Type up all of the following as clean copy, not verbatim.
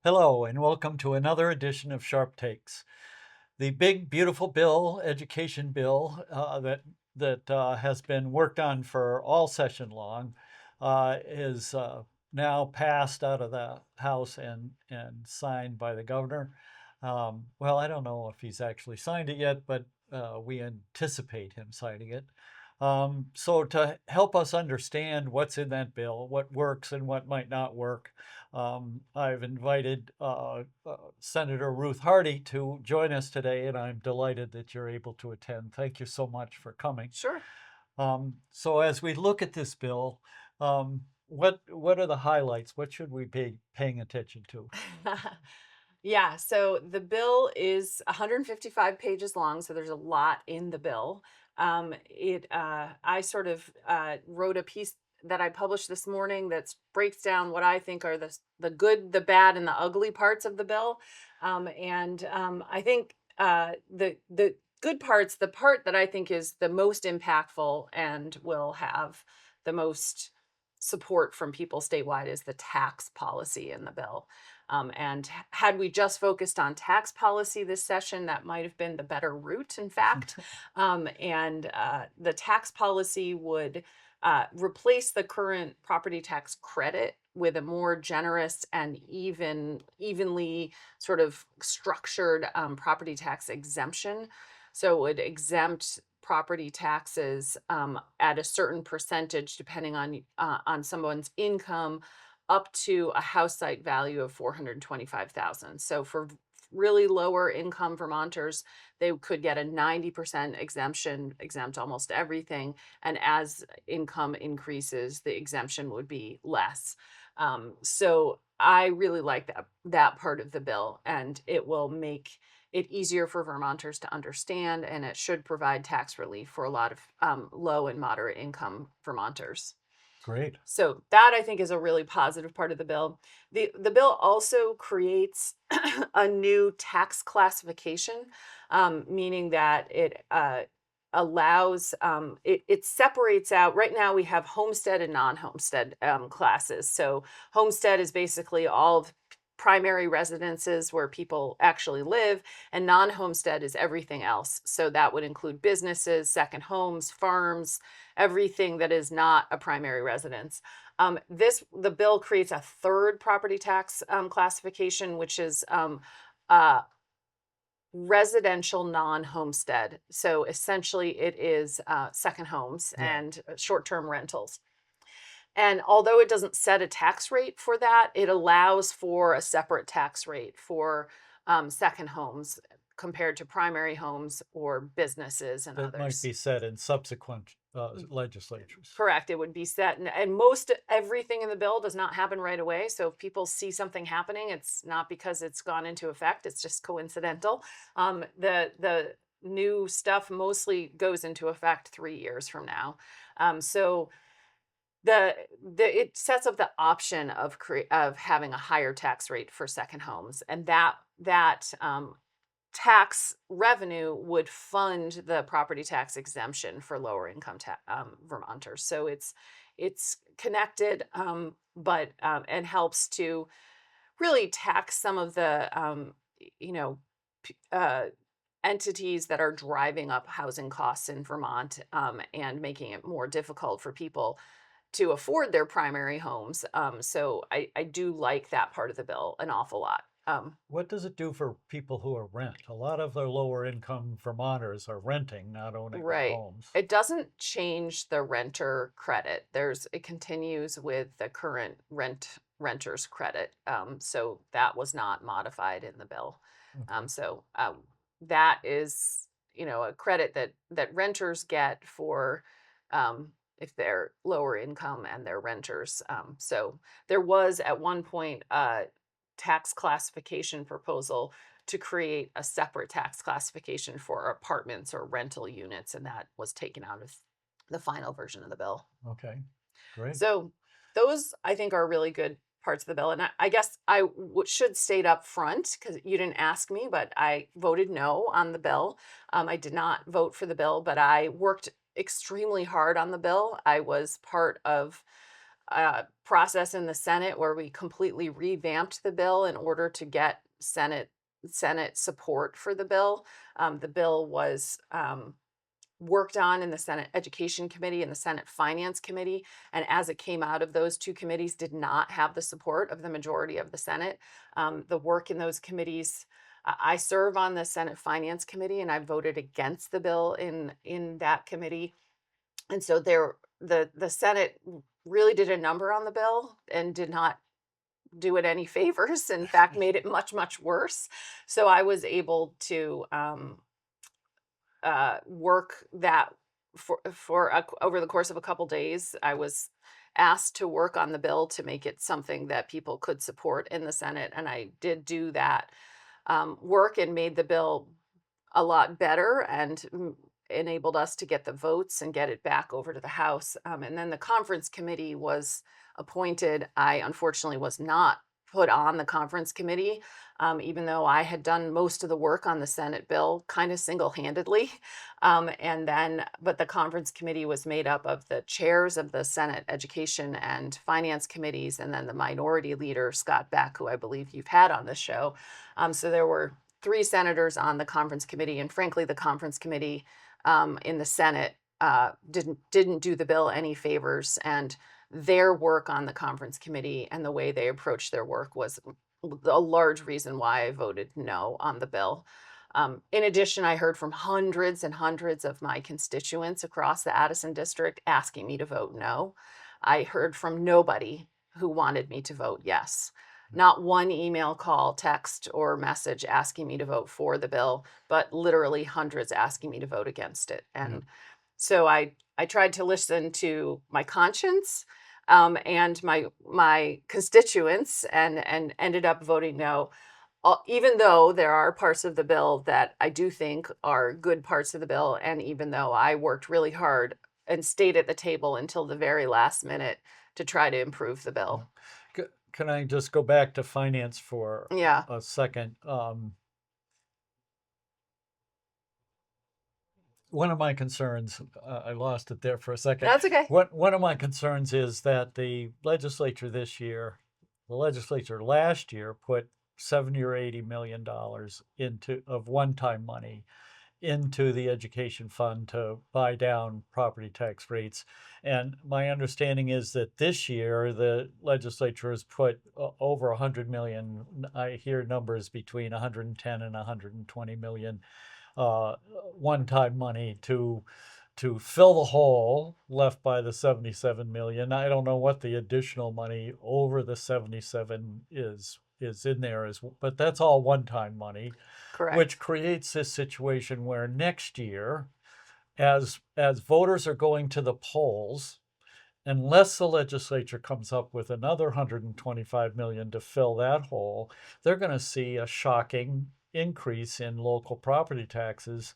Hello, and welcome to another edition of Sharp Takes. The big, beautiful bill, education bill, that has been worked on for all session long, is now passed out of the House and signed by the governor. Well, I don't know if he's actually signed it yet, but we anticipate him signing it. So to help us understand what's in that bill, what works and what might not work, I've invited Senator Ruth Hardy to join us today, and I'm delighted that you're able to attend. Thank you so much for coming. Sure. So as we look at this bill, what are the highlights? What should we be paying attention to? Yeah, so the bill is 155 pages long, so there's a lot in the bill. I sort of wrote a piece that I published this morning that breaks down what I think are the good, the bad, and the ugly parts of the bill. I think the good parts, the part that I think is the most impactful and will have the most support from people statewide is the tax policy in the bill. Had we just focused on tax policy this session, that might have been the better route, in fact. The tax policy would replace the current property tax credit with a more generous and evenly sort of structured property tax exemption. So it would exempt property taxes at a certain percentage, depending on someone's income, up to a house site value of 425,000. So for really lower income Vermonters, they could get a 90% exemption, exempt almost everything. And as income increases, the exemption would be less. So I really like that part of the bill, and it will make it easier for Vermonters to understand, and it should provide tax relief for a lot of low and moderate income Vermonters. Great. So that I think is a really positive part of the bill. The bill also creates a new tax classification, meaning that it allows it separates out. Right now we have homestead and non-homestead classes. So homestead is basically all of primary residences where people actually live, and non-homestead is everything else. So that would include businesses, second homes, farms, everything that is not a primary residence. The bill creates a third property tax classification, which is uh, residential non-homestead. So essentially, it is second homes Yeah. and short-term rentals. And although it doesn't set a tax rate for that, it allows for a separate tax rate for second homes compared to primary homes or businesses and That might others. be said in subsequent legislatures. Correct. It would be set, and most everything in the bill does not happen right away. So if people see something happening, it's not because it's gone into effect. It's just coincidental. The new stuff mostly goes into effect 3 years from now. So it sets up the option of having a higher tax rate for second homes, and that tax revenue would fund the property tax exemption for lower income Vermonters. So it's connected, but and helps to really tax some of the you know entities that are driving up housing costs in Vermont, and making it more difficult for people to afford their primary homes. So I do like that part of the bill an awful lot. What does it do for people who are rent? A lot of the lower income Vermonters are renting, not owning their Right. homes. It doesn't change the renter credit. It continues with the current renter's credit. So that was not modified in the bill. Okay. That is, a credit that renters get for if they're lower income and they're renters. So there was at one point a tax classification proposal to create a separate tax classification for apartments or rental units, and that was taken out of the final version of the bill. Okay. Great. So those I think are really good parts of the bill. And I guess should state up front, because you didn't ask me, but I voted no on the bill. I did not vote for the bill, but I worked extremely hard on the bill. I was part of process in the Senate where we completely revamped the bill in order to get Senate support for the bill. The bill was worked on in the Senate Education Committee and the Senate Finance Committee, and as it came out of those two committees, did not have the support of the majority of the Senate. The work in those committees. I serve on the Senate Finance Committee, and I voted against the bill in that committee. And so the Senate really did a number on the bill and did not do it any favors. In fact, made it much worse. So I was able to work that over the course of a couple days. I was asked to work on the bill to make it something that people could support in the Senate, and I did do that work and made the bill a lot better and enabled us to get the votes and get it back over to the House. And then the conference committee was appointed. I unfortunately was not put on the conference committee, even though I had done most of the work on the Senate bill kind of single-handedly. But the conference committee was made up of the chairs of the Senate Education and Finance committees, and then the minority leader, Scott Beck, who I believe you've had on this show. So there were 3 senators on the conference committee, and frankly, the conference committee in the Senate didn't do the bill any favors, and their work on the conference committee and the way they approached their work was a large reason why I voted no on the bill. In addition, I heard from hundreds and hundreds of my constituents across the Addison district asking me to vote no. I heard from nobody who wanted me to vote yes. Not one email, call, text, or message asking me to vote for the bill, but literally hundreds asking me to vote against it. And so I tried to listen to my conscience and my constituents, and ended up voting no. Even though there are parts of the bill that I do think are good parts of the bill, and even though I worked really hard and stayed at the table until the very last minute to try to improve the bill. Can I just go back to finance for Yeah, a second? One of my concerns, I lost it there for a second. that's okay. One of my concerns is that the legislature last year put 70 or 80 million dollars into of one-time money into the education fund to buy down property tax rates. And my understanding is that this year the legislature has put over 100 million. I hear numbers between 110 and 120 million one-time money to fill the hole left by the 77 million. I don't know what the additional money over the 77 is in there, but that's all one-time money. Correct. Which creates this situation where next year, as voters are going to the polls, unless the legislature comes up with another 125 million to fill that hole, they're going to see a shocking increase in local property taxes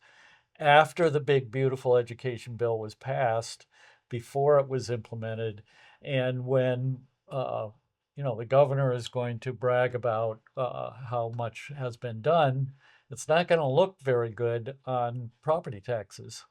after the big beautiful education bill was passed, before it was implemented, and when the governor is going to brag about how much has been done, it's not going to look very good on property taxes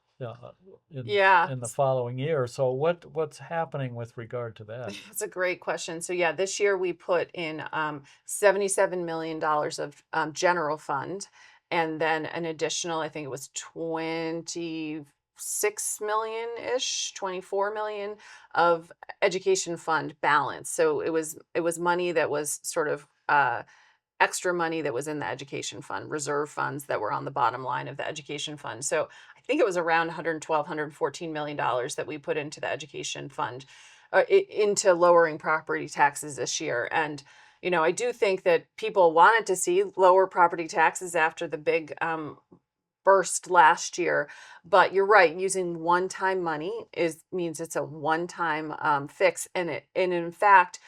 Yeah, in the following year. So what's happening with regard to that? that's a great question. So yeah, this year we put in $77 million of general fund, and then an additional, I think it was 26 million-ish, 24 million of education fund balance. So it was money that was sort of extra money that was in the education fund, reserve funds that were on the bottom line of the education fund. So I think it was around 112, 114 million dollars that we put into the education fund, into lowering property taxes this year. And I do think that people wanted to see lower property taxes after the big burst last year. But you're right, using one-time money means it's a one-time fix, and in fact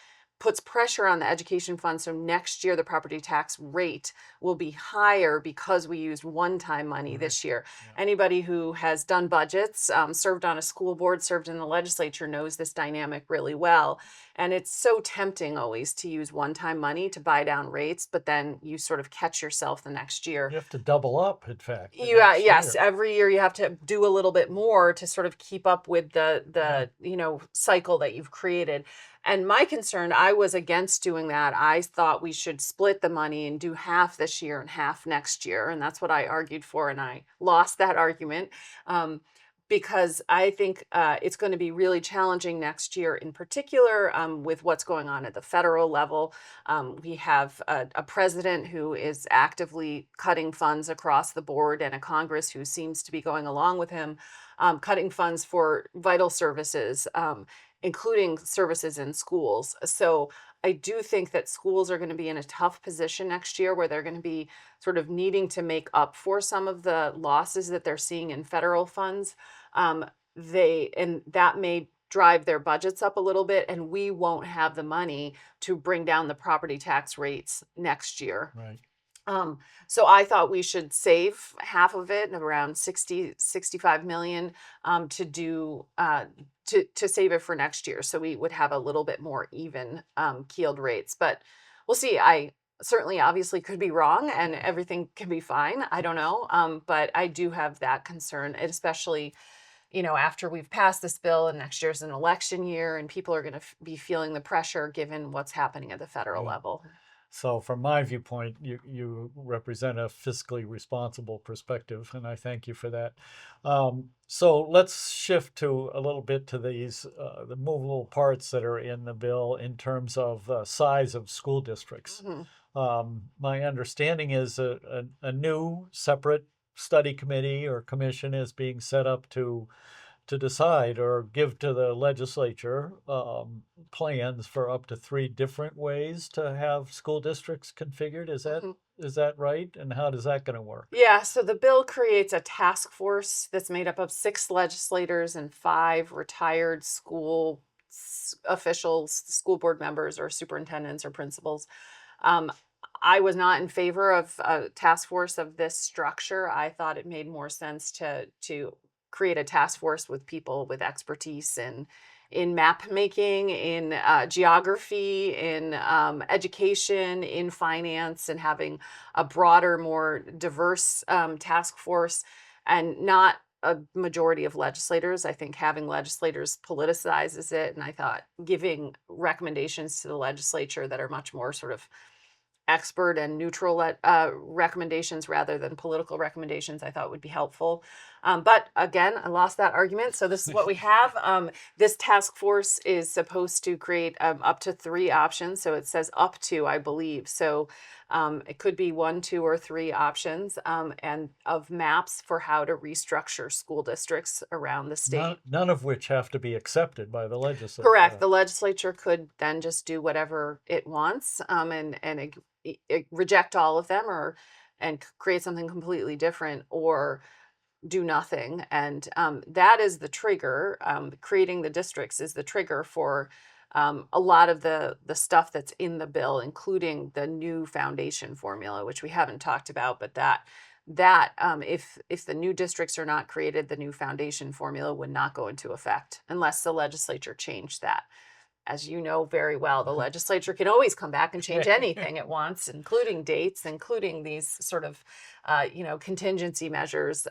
puts pressure on the education fund. So next year, the property tax rate will be higher because we used one-time money this year. Yeah. Anybody who has done budgets, served on a school board, served in the legislature, knows this dynamic really well. And it's so tempting always to use one-time money to buy down rates, but then you sort of catch yourself the next year. You have to double up, in fact, the You next yes, year. every year you have to do a little bit more to sort of keep up with Yeah. the cycle that you've created. And my concern, I was against doing that. I thought we should split the money and do half this year and half next year, and that's what I argued for, and I lost that argument. Um, because I think it's going to be really challenging next year, in particular, with what's going on at the federal level. We have a president who is actively cutting funds across the board, and a Congress who seems to be going along with him, cutting funds for vital services, including services in schools. So I do think that schools are going to be in a tough position next year, where they're going to be sort of needing to make up for some of the losses that they're seeing in federal funds. Um, and that may drive their budgets up a little bit, and we won't have the money to bring down the property tax rates next year. Right. Um, so I thought we should save half of it, around 65 million, to do to save it for next year, so we would have a little bit more even keeled rates. But we'll see. I certainly obviously could be wrong, and everything can be fine. I don't know, but I do have that concern, especially after we've passed this bill and next year's an election year, and people are going to be feeling the pressure given what's happening at the federal Right. level. So from my viewpoint, you represent a fiscally responsible perspective, and I thank you for that. So let's shift to a little bit to these the movable parts that are in the bill in terms of size of school districts. Mhm. My understanding is a new separate study committee or commission is being set up to decide or give to the legislature plans for up to 3 different ways to have school districts configured. Mhm. Is that right? And how does that going to work? Yeah, so the bill creates a task force that's made up of 6 legislators and 5 retired school officials, school board members, or superintendents or principals. Um, I was not in favor of a task force of this structure. I thought it made more sense to create a task force with people with expertise in map making, in geography, in education, in finance, and having a broader, more diverse task force, and not a majority of legislators. I think having legislators politicizes it, and I thought giving recommendations to the legislature that are much more sort of expert and neutral recommendations rather than political recommendations, I thought would be helpful. But again, I lost that argument. So this is what we have. This task force is supposed to create up to 3 options. So it says up to, I believe. So it could be 1, 2, or 3 options, and of maps for how to restructure school districts around the state. None of which have to be accepted by the Correct. legislature. The legislature could then just do whatever it wants, and reject all of them, or and create something completely different, or do nothing. And that is the trigger. Creating the districts is the trigger for a lot of the stuff that's in the bill, including the new foundation formula, which we haven't talked about, but if the new districts are not created, the new foundation formula would not go into effect unless the legislature changed that. As you know very well, the legislature can always come back and change anything it wants, including dates, including these sort of, contingency measures.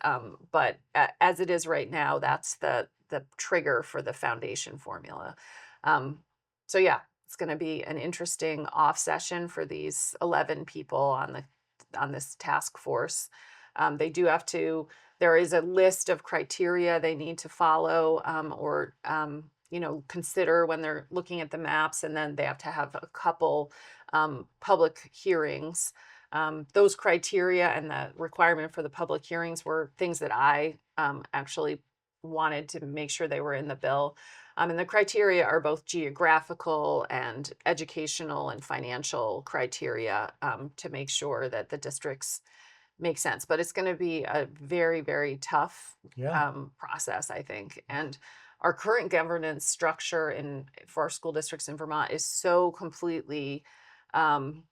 But as it is right now, that's the trigger for the foundation formula. Um, so yeah, it's going to be an interesting off session for these 11 people on this task force. They do have to. There is a list of criteria they need to follow, or consider when they're looking at the maps, and then they have to have a couple public hearings. Those criteria and the requirement for the public hearings were things that I actually wanted to make sure they were in the bill. And the criteria are both geographical and educational and financial criteria, to make sure that the districts make sense. But it's going to be a very, very tough Yeah. process, I think. And our current governance structure for our school districts in Vermont is so completely um,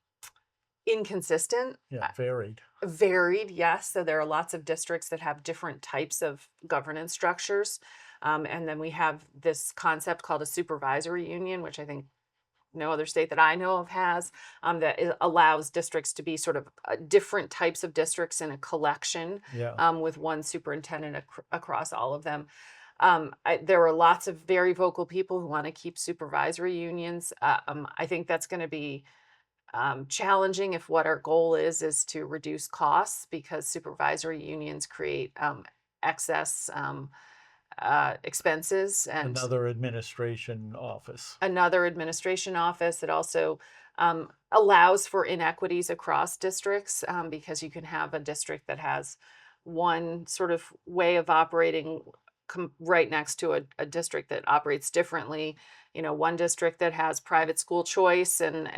inconsistent. Yeah. Varied. Varied, yes. So there are lots of districts that have different types of governance structures. And then we have this concept called a supervisory union, which I think no other state that I know of has, that allows districts to be sort of different types of districts in a collection, Yeah. with one superintendent across all of them. There are lots of very vocal people who want to keep supervisory unions. I think that's going to be challenging if what our goal is to reduce costs, because supervisory unions create excess expenses and Another administration office. another administration office. It also allows for inequities across districts, because you can have a district that has one sort of way of operating right next to a district that operates differently. One district that has private school choice and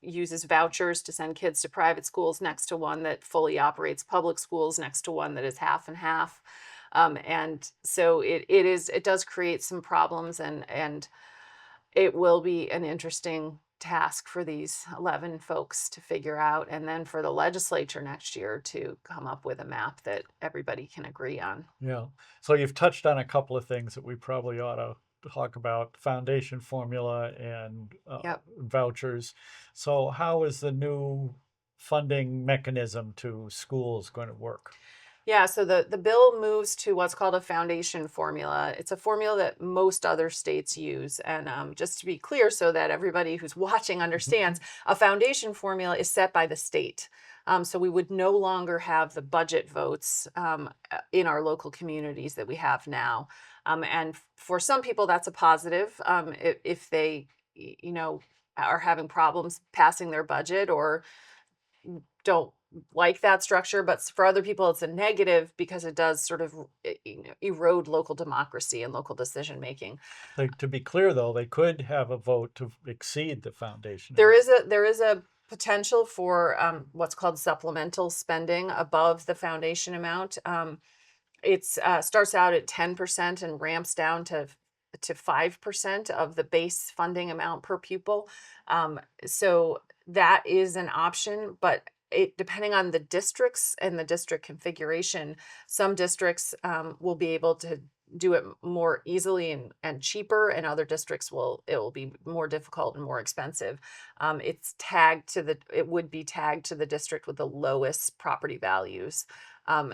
uses vouchers to send kids to private schools, next to one that fully operates public schools, next to one that is half and half. And so it does create some problems, and it will be an interesting task for these 11 folks to figure out, and then for the legislature next year to come up with a map that everybody can agree on. Yeah. So you've touched on a couple of things that we probably ought to talk about: foundation formula and Yep. vouchers. So how is the new funding mechanism to schools going to work? Yeah, so the bill moves to what's called a foundation formula. It's a formula that most other states use. And just to be clear, so that everybody who's watching understands, a foundation formula is set by the state. So we would no longer have the budget votes in our local communities that we have now. And for some people, that's a positive, if they, are having problems passing their budget or don't like that structure. But for other people, it's a negative, because it does sort of erode local democracy and local decision making. To be clear, though, they could have a vote to exceed the foundation. There is a potential for what's called supplemental spending above the foundation amount. It starts out at 10% and ramps down to 5% of the base funding amount per pupil. So that is an option, but depending on the districts and the district configuration, some districts will be able to do it more easily and cheaper, and other districts it will be more difficult and more expensive. It would be tagged to the district with the lowest property values,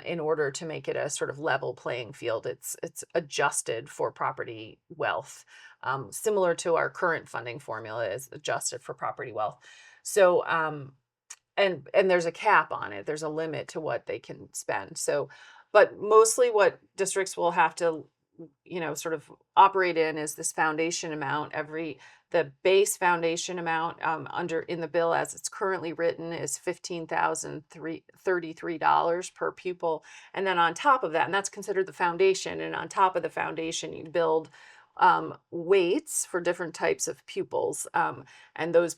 in order to make it a sort of level playing field. It's adjusted for property wealth, similar to our current funding formula is adjusted for property wealth. So and there's a cap on it. There's a limit to what they can spend. So, but mostly what districts will have to, sort of operate in is this foundation amount. The base foundation amount in the bill as it's currently written is $15,033 per pupil. And then on top of that, and that's considered the foundation, and on top of the foundation, you build weights for different types of pupils. And those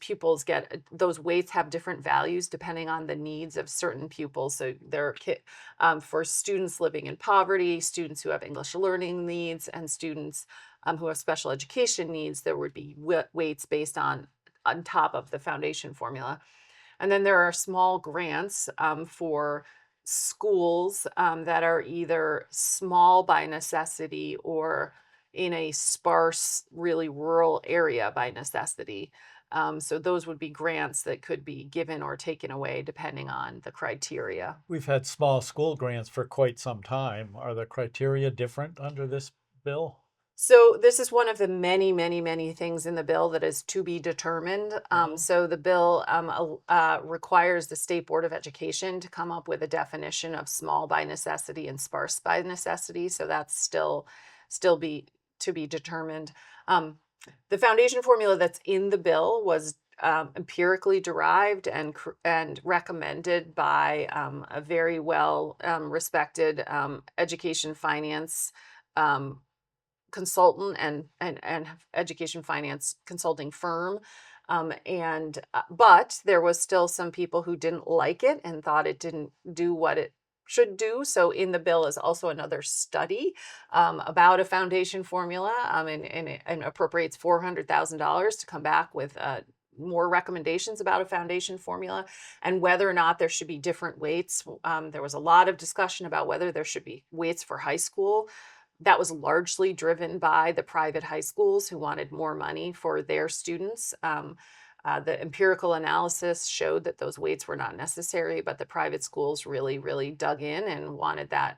weights have different values depending on the needs of certain pupils. So there are for students living in poverty, students who have English learning needs, and students who have special education needs, there would be weights based on top of the foundation formula. And then there are small grants for schools that are either small by necessity or in a sparse, really rural area by necessity. So those would be grants that could be given or taken away depending on the criteria. We've had small school grants for quite some time. Are the criteria different under this bill? So this is one of the many, many, many things in the bill that is to be determined. So the bill requires the State Board of Education to come up with a definition of small by necessity and sparse by necessity. So that's still to be determined. The foundation formula that's in the bill was empirically derived and recommended by a very well respected education finance consultant and education finance consulting firm. But there was still some people who didn't like it and thought it didn't do what it should do. So in the bill is also another study about a foundation formula, and appropriates $400,000 to come back with more recommendations about a foundation formula and whether or not there should be different weights. There was a lot of discussion about whether there should be weights for high school That was largely driven by the private high schools who wanted more money for their students. The empirical analysis showed that those weights were not necessary, but the private schools really, really dug in and wanted that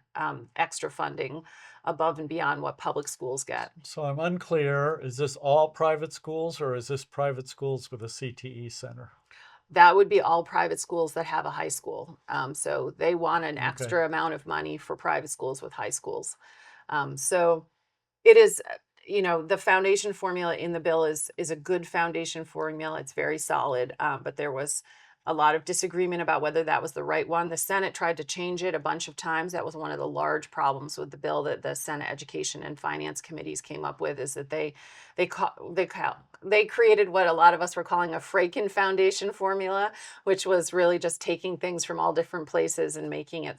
extra funding above and beyond what public schools get. So I'm unclear. Is this all private schools or is this private schools with a CTE center? That would be all private schools that have a high school. So they want an Okay. extra amount of money for private schools with high schools. So it is, the foundation formula in the bill is a good foundation formula. It's very solid, but there was a lot of disagreement about whether that was the right one. The Senate tried to change it a bunch of times. That was one of the large problems with the bill that the Senate Education and Finance committees came up with, is that they created what a lot of us were calling a Franken foundation formula, which was really just taking things from all different places and making it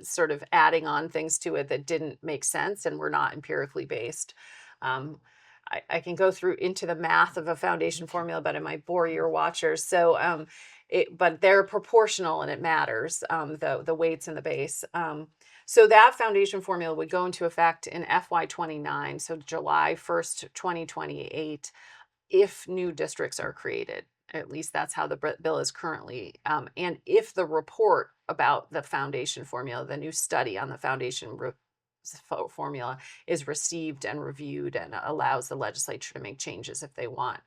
sort of adding on things to it that didn't make sense and were not empirically based. Um, I can go through into the math of a foundation formula, but it might bore your watchers. So, but they're proportional and it matters, the weights and the base. So that foundation formula would go into effect in FY29, so July 1st, 2028, if new districts are created. At least that's how the bill is currently. And if the report about the foundation formula, the new study on the formula, is received and reviewed and allows the legislature to make changes if they want.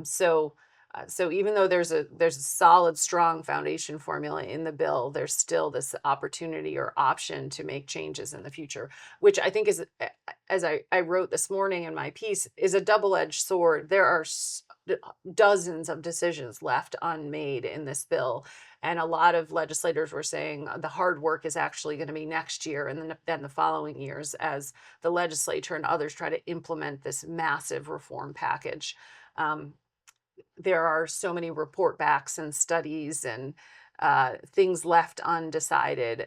So even though there's a solid, strong foundation formula in the bill, there's still this opportunity or option to make changes in the future, which I think is, as I wrote this morning in my piece, is a double-edged sword. There are dozens of decisions left unmade in this bill. And a lot of legislators were saying the hard work is actually going to be next year and then the following years, as the legislature and others try to implement this massive reform package. There are so many report backs and studies and things left undecided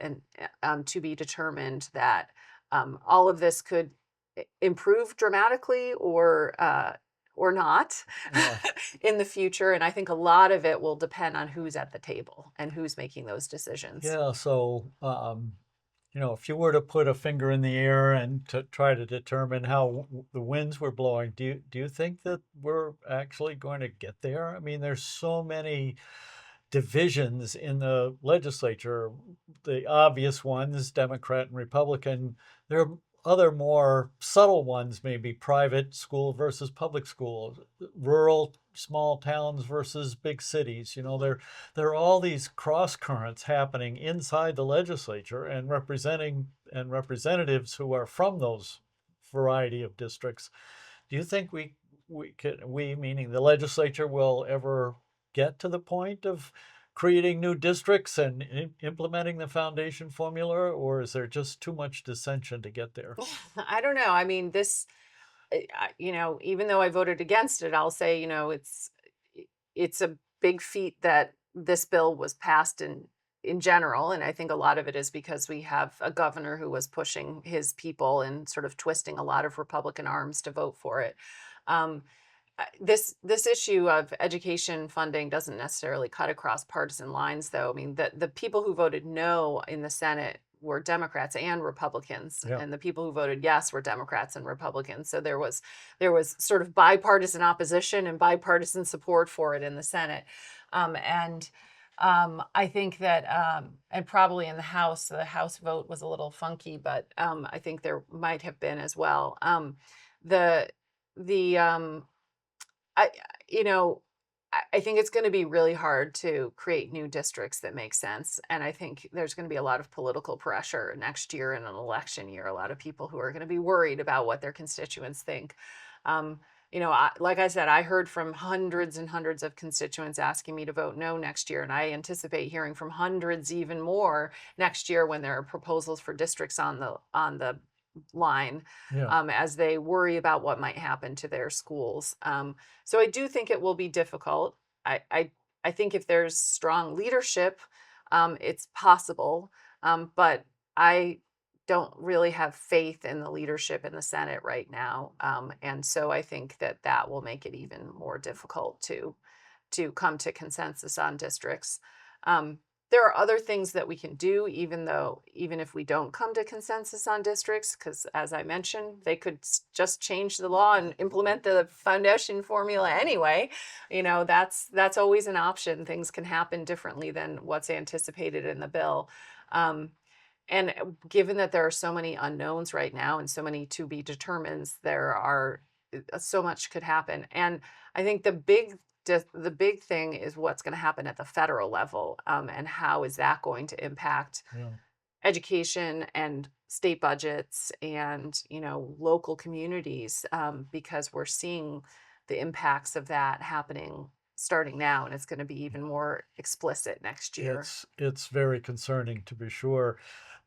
and to be determined, that all of this could improve dramatically or not Yeah. in the future. And I think a lot of it will depend on who's at the table and who's making those decisions. Yeah. So, if you were to put a finger in the air and to try to determine how the winds were blowing, do you think that we're actually going to get there? I mean, there's so many divisions in the legislature. The obvious ones, Democrat and Republican. There are other more subtle ones, maybe private school versus public school, rural small towns versus big cities. There are all these cross currents happening inside the legislature and representing and representatives who are from those variety of districts. Do you think we meaning the legislature, will ever get to the point of creating new districts and implementing the foundation formula, or is there just too much dissension to get there? I don't know. I mean, even though I voted against it, I'll say, it's a big feat that this bill was passed in general. And I think a lot of it is because we have a governor who was pushing his people and sort of twisting a lot of Republican arms to vote for it. Um, this issue of education funding doesn't necessarily cut across partisan lines, though. I mean, the people who voted no in the Senate were Democrats and Republicans, Yeah. and the people who voted yes were Democrats and Republicans. So there was sort of bipartisan opposition and bipartisan support for it in the Senate. And I think that, and probably in the House vote was a little funky, but I think there might have been as well. The the I you know, I think it's going to be really hard to create new districts that make sense. And I think there's going to be a lot of political pressure next year in an election year. A lot of people who are going to be worried about what their constituents think. Like I said, I heard from hundreds and hundreds of constituents asking me to vote no next year. And I anticipate hearing from hundreds even more next year when there are proposals for districts on the line, Yeah. as they worry about what might happen to their schools. So I do think it will be difficult. I think if there's strong leadership, it's possible. But I don't really have faith in the leadership in the Senate right now. And so I think that will make it even more difficult to come to consensus on districts. Um, There are other things that we can do, even if we don't come to consensus on districts, because as I mentioned, they could just change the law and implement the foundation formula anyway. That's always an option. Things can happen differently than what's anticipated in the bill. Um, and given that there are so many unknowns right now and so many to be determines, there are so much could happen. And I think the big thing is what's going to happen at the federal level, and how is that going to impact Yeah. education and state budgets and local communities, because we're seeing the impacts of that happening starting now, and it's going to be even more explicit next year. It's very concerning, to be sure.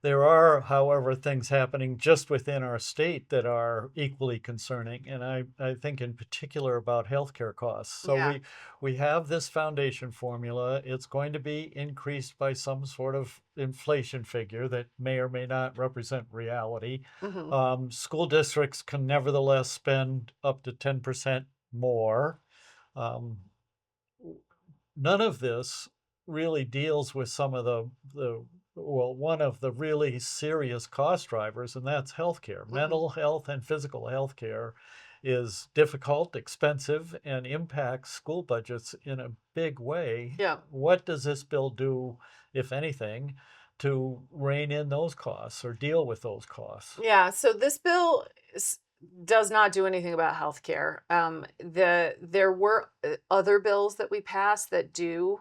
There are, however, things happening just within our state that are equally concerning, and I think in particular about healthcare costs. So Yeah. we have this foundation formula. It's going to be increased by some sort of inflation figure that may or may not represent reality. Hmm. School districts can nevertheless spend up to 10% more. Um, None of this really deals with some of the well, one of the really serious cost drivers, and that's healthcare. Hmm. Mental health and physical health care is difficult, expensive, and impacts school budgets in a big way. Yeah. What does this bill do, if anything, to rein in those costs or deal with those costs? Yeah, so this bill does not do anything about healthcare. There were other bills that we passed that do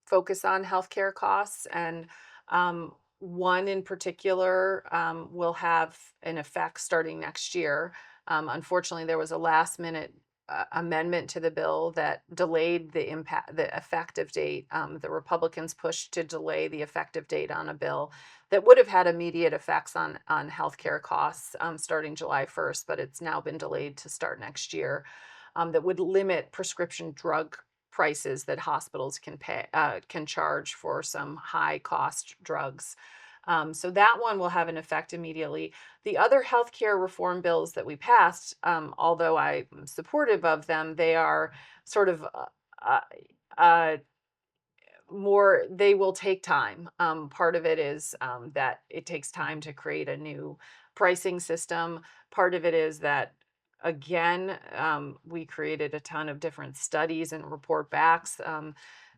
focus on healthcare costs, and one in particular will have an effect starting next year. Unfortunately, there was a last minute amendment to the bill that delayed the effective date. The Republicans pushed to delay the effective date on a bill that would have had immediate effects on healthcare costs, starting July 1st, but it's now been delayed to start next year. That would limit prescription drug prices that hospitals can charge for some high cost drugs. So that one will have an effect immediately. The other healthcare reform bills that we passed, although I'm supportive of them, they are sort of uh, uh, more, they will take time. Part of it is that it takes time to create a new pricing system. Part of it is that, again, we created a ton of different studies and report backs.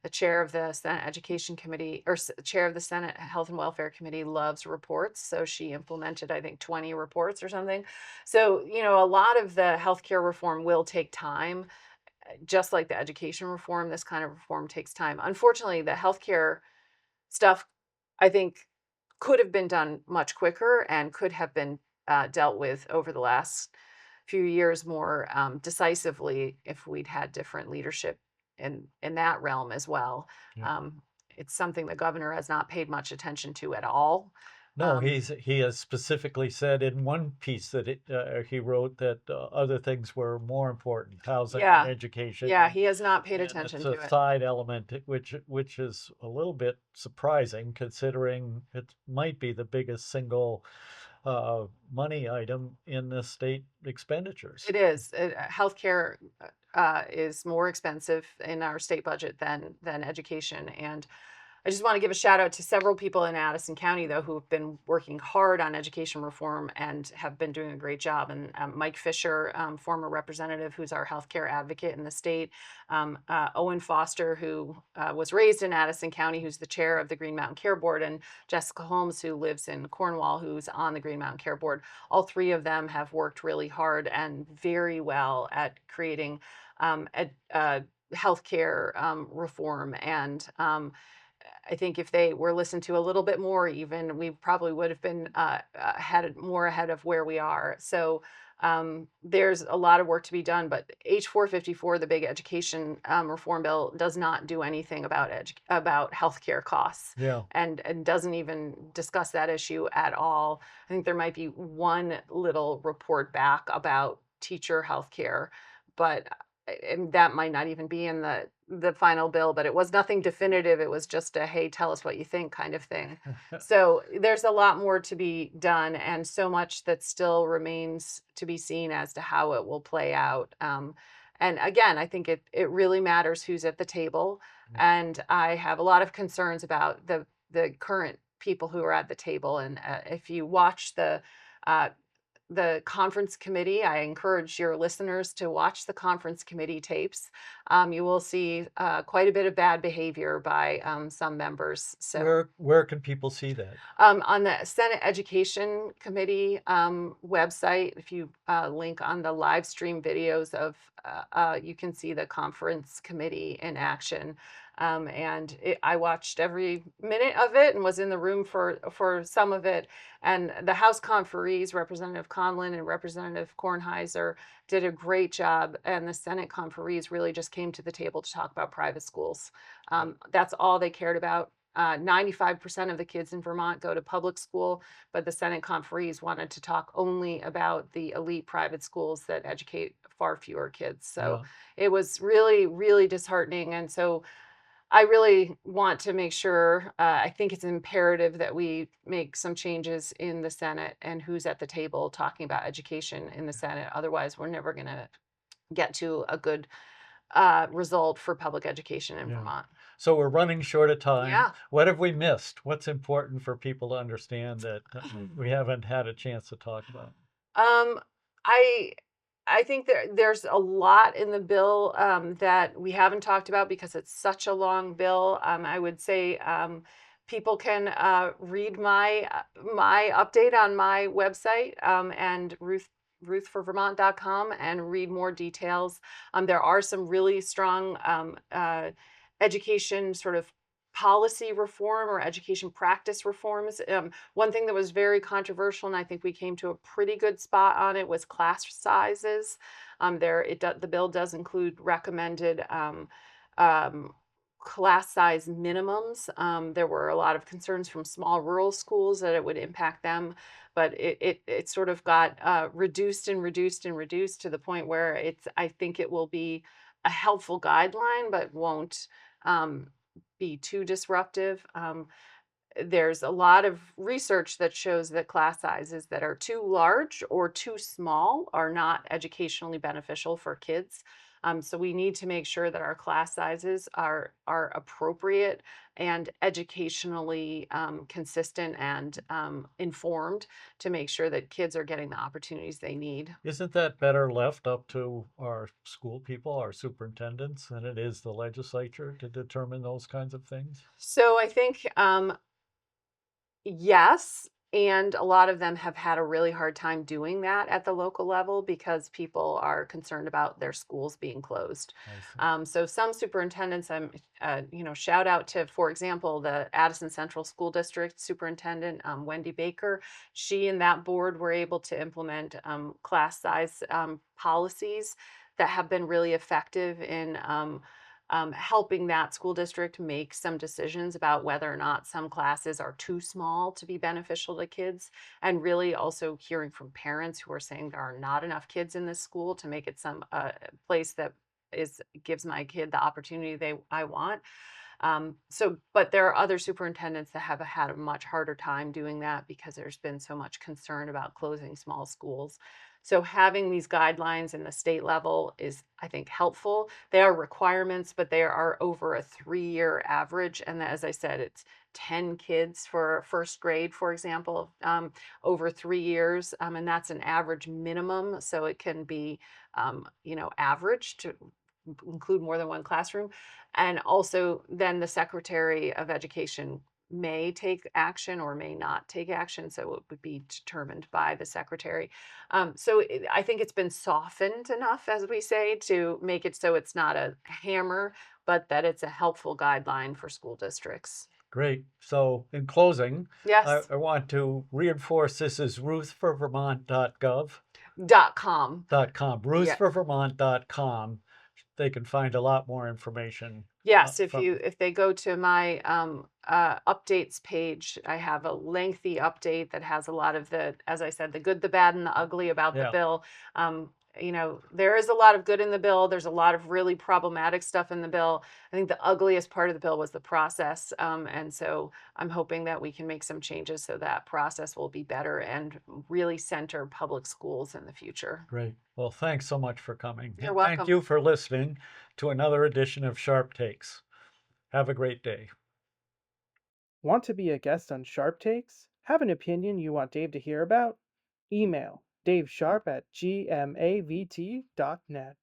The chair of the Senate Education Committee, or chair of the Senate Health and Welfare Committee, loves reports. So she implemented, I think, 20 reports or something. So, a lot of the healthcare reform will take time, just like the education reform. This kind of reform takes time. Unfortunately, the healthcare stuff, I think, could have been done much quicker and could have been dealt with over the last few years more decisively if we'd had different leadership in that realm as well. Yeah. Um, it's something the governor has not paid much attention to at all. No, Um, he has specifically said in one piece that he wrote that other things were more important, housing and yeah, education, yeah, he has not paid and it's attention a to it. side element which is a little bit surprising considering it might be the biggest single money item in the state expenditures. It is. Healthcare is more expensive in our state budget than education, and I just want to give a shout out to several people in Addison County, though, who've been working hard on education reform and have been doing a great job. And Mike Fisher, former representative, who's our healthcare advocate in the state, Owen Foster, who was raised in Addison County, who's the chair of the Green Mountain Care Board, and Jessica Holmes, who lives in Cornwall, who's on the Green Mountain Care Board. All three of them have worked really hard and very well at creating healthcare reform. And I think if they were listened to a little bit more, even, we probably would have been ahead of where we are. So there's a lot of work to be done. But H454, the big education reform bill, does not do anything about healthcare costs, Yeah. and doesn't even discuss that issue at all. I think there might be one little report back about teacher healthcare, but and that might not even be in the final bill, but it was nothing definitive. It was just a, hey, tell us what you think kind of thing. So there's a lot more to be done, and so much that still remains to be seen as to how it will play out. And again, I think it really matters who's at the table. And I have a lot of concerns about the current people who are at the table. And if you watch uh, the conference committee, I encourage your listeners to watch the conference committee tapes. You will see quite a bit of bad behavior by some members. So Where can people see that? on the Senate Education Committee website, if you link on the live stream videos of, you can see the conference committee in action. I watched every minute of it and was in the room for some of it. And the House conferees, Representative Conlon and Representative Kornheiser, did a great job. And the Senate conferees really just came to the table to talk about private schools. That's all they cared about. 95% of the kids in Vermont go to public school, but the Senate conferees wanted to talk only about the elite private schools that educate far fewer kids. So Yeah. it was really, really disheartening. And so I really want to make sure, I think it's imperative that we make some changes in the Senate and who's at the table talking about education in the Senate. Otherwise, we're never going to get to a good result for public education in Yeah. Vermont. So we're running short of time. Yeah. What have we missed? What's important for people to understand that we haven't had a chance to talk about? Um, I I think there's a lot in the bill that we haven't talked about because it's such a long bill. I would say people can read my update on my website and ruthforvermont.com and read more details. There are some really strong education sort of policy reform or education practice reforms. One thing that was very controversial, and I think we came to a pretty good spot on it, was class sizes. The bill does include recommended um, class size minimums. There were a lot of concerns from small rural schools that it would impact them, but it sort of got reduced and reduced and reduced to the point where I think it will be a helpful guideline, but won't be too disruptive. There's a lot of research that shows that class sizes that are too large or too small are not educationally beneficial for kids. So we need to make sure that our class sizes are appropriate and educationally consistent and informed to make sure that kids are getting the opportunities they need. Isn't that better left up to our school people, our superintendents, than it is the legislature to determine those kinds of things? So I think yes, and a lot of them have had a really hard time doing that at the local level because people are concerned about their schools being closed. I see. So some superintendents, shout out to, for example, the Addison Central School District Superintendent Wendy Baker. She and that board were able to implement class size policies that have been really effective in helping that school district make some decisions about whether or not some classes are too small to be beneficial to kids, and really also hearing from parents who are saying there are not enough kids in this school to make it some place that gives my kid the opportunity I want. But there are other superintendents that have had a much harder time doing that because there's been so much concern about closing small schools. So having these guidelines in the state level is, I think, helpful. They are requirements, but they are over a 3-year average. And as I said, it's 10 kids for first grade, for example, over 3 years. And that's an average minimum. So it can be, average to include more than one classroom. And also, then the Secretary of Education may take action or may not take action. So it would be determined by the secretary. I think it's been softened enough, as we say, to make it so it's not a hammer, but that it's a helpful guideline for school districts. Great. So in closing, Yes. I want to reinforce this is ruthforvermont.gov. .com. .com, Yeah. ruthforvermont.com. They can find a lot more information. Yes, from if they go to my updates page, I have a lengthy update that has a lot of as I said, the good, the bad, and the ugly about the Yeah. bill. there is a lot of good in the bill. There's a lot of really problematic stuff in the bill. I think the ugliest part of the bill was the process. And so I'm hoping that we can make some changes so that process will be better and really center public schools in the future. Great. Well, thanks so much for coming. You're And thank welcome. you for listening to another edition of Sharp Takes. Have a great day. Want to be a guest on Sharp Takes? Have an opinion you want Dave to hear about? Email davesharp@gmavt.net.